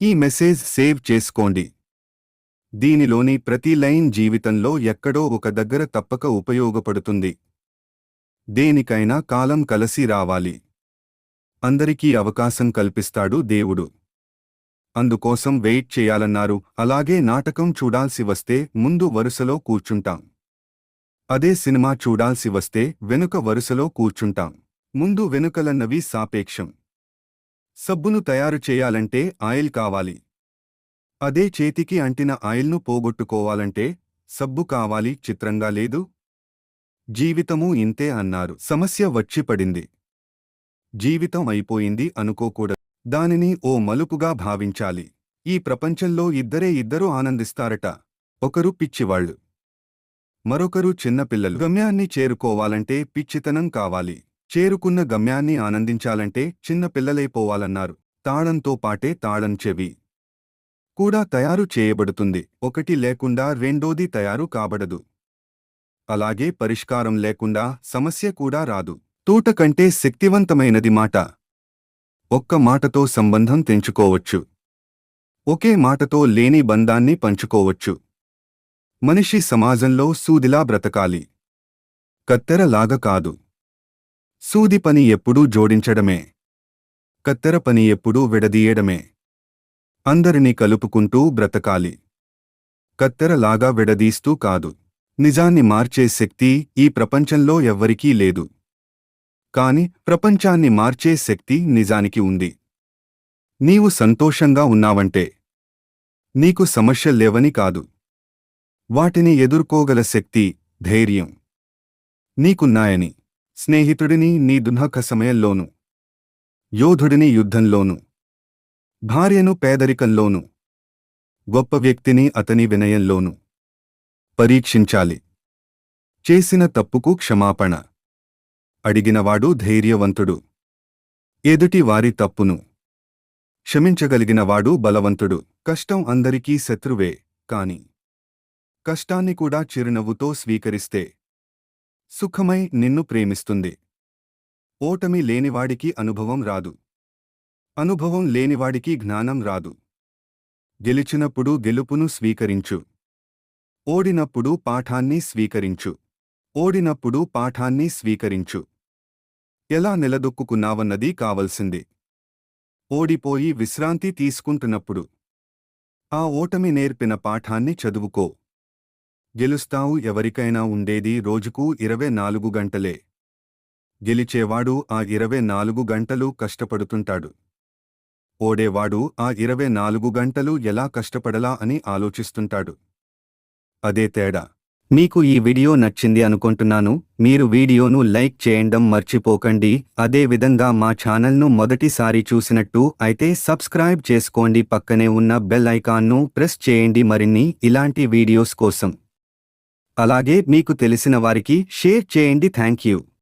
ఈ message save చేసుకోండి. దీనిలోని ప్రతి లైన్ జీవితంలో ఎక్కడో ఒక దగ్గర తప్పక ఉపయోగపడుతుంది. దేనికైనా కాలం కలసి రావాలి. అందరికీ అవకాశం కల్పిస్తాడు దేవుడు. అందుకోసం వెయిట్ చేయాలన్నారు. అలాగే నాటకం చూడాల్సి వస్తే ముందు వరుసలో కూర్చుంటాం. అదే సినిమా చూడాల్సి వస్తే వెనుక వరుసలో కూర్చుంటాం. ముందు వెనుకలన్నవి సాపేక్షం. సబ్బును తయారు చేయాలంటే ఆయిల్ కావాలి. అదే చేతికి అంటిన ఆయిల్ను పోగొట్టుకోవాలంటే సబ్బు కావాలి. చిత్రంగా లేదు? జీవితమూ ఇంతే అన్నారు. సమస్య వచ్చి పడింది. జీవితం అయిపోయింది అనుకోకూడదు. దానిని ఓ మలుపుగా భావించాలి. ఈ ప్రపంచంలో ఇద్దరు ఆనందిస్తారట. ఒకరు పిచ్చివాళ్లు, మరొకరు చిన్నపిల్లలు. గమ్యాన్ని చేరుకోవాలంటే పిచ్చితనం కావాలి. చేరుకున్న గమ్యాన్ని ఆనందించాలంటే చిన్నపిల్లలైపోవాలన్నారు. తాళంతో పాటే తాళం చెవి కూడా తయారు చేయబడుతుంది. ఒకటి లేకుండా రెండోది తయారు కాబడదు. అలాగే పరిష్కారం లేకుండా సమస్య కూడా రాదు. తూట కంటే శక్తివంతమైనది మాట. ఒక్క మాటతో సంబంధం తెంచుకోవచ్చు. ఒకే మాటతో లేని బంధాన్ని పంచుకోవచ్చు. మనిషి సమాజంలో సూదిలా బ్రతకాలి, కత్తెరలాగా కాదు. సూది పని ఎప్పుడూ జోడించడమే, కత్తెర పని ఎప్పుడూ విడదీయడమే. అందరినీ కలుపుకుంటూ బ్రతకాలి, కత్తెరలాగా విడదీస్తూ కాదు. నిజాన్ని మార్చే శక్తి ఈ ప్రపంచంలో ఎవ్వరికీ లేదు. కాని ప్రపంచాన్ని మార్చే శక్తి నిజానికి ఉంది. నీవు సంతోషంగా ఉన్నావంటే నీకు సమస్యల్లేవని కాదు. వాటిని ఎదుర్కోగల శక్తి, ధైర్యం నీకున్నాయని. స్నేహితుడిని నీ దుఃఖ సమయంలోనూ, యోధుడిని యుద్ధంలోనూ, భార్యను పేదరికంలోనూ, గొప్ప వ్యక్తిని అతని వినయంలోనూ పరీక్షించాలి. చేసిన తప్పుకు క్షమాపణ అడిగినవాడు ధైర్యవంతుడు. ఎదుటి వారి తప్పును క్షమించగలిగినవాడు బలవంతుడు. కష్టం అందరికీ శత్రువే, కాని కష్టాన్ని కూడా చిరునవ్వుతో స్వీకరిస్తే సుఖమై నిన్ను ప్రేమిస్తుంది. ఓటమి లేనివాడికి అనుభవం రాదు. అనుభవం లేనివాడికి జ్ఞానం రాదు. గెలిచినప్పుడు గెలుపును స్వీకరించు. ఓడినప్పుడు పాఠాన్ని స్వీకరించు. ఓడినప్పుడు పాఠాన్ని స్వీకరించు. ఎలా నిలదొక్కుకున్నావన్నది కావలసింది. ఓడిపోయి విశ్రాంతి తీసుకుంటున్నప్పుడు ఆ ఓటమి నేర్పిన పాఠాన్ని చదువుకో. గెలుస్తావు. ఎవరికైనా ఉండేది రోజుకు 24 గంటలే. గెలిచేవాడు ఆ 24 గంటలు కష్టపడుతుంటాడు. ఓడేవాడు ఆ 24 గంటలు ఎలా కష్టపడలా అని ఆలోచిస్తుంటాడు. అదే తేడా. మీకు ఈ వీడియో నచ్చింది అనుకుంటున్నాను. మీరు వీడియోను లైక్ చేయడం మర్చిపోకండి. అదే విధంగా మా ఛానల్ను మొదటిసారి చూసినట్టు అయితే సబ్స్క్రైబ్ చేసుకోండి. పక్కనే ఉన్న బెల్ ఐకాన్ను ప్రెస్ చేయండి మరిన్ని ఇలాంటి వీడియోస్ కోసం. అలాగే మీకు తెలిసిన వారికి షేర్ చేయండి. Thank you.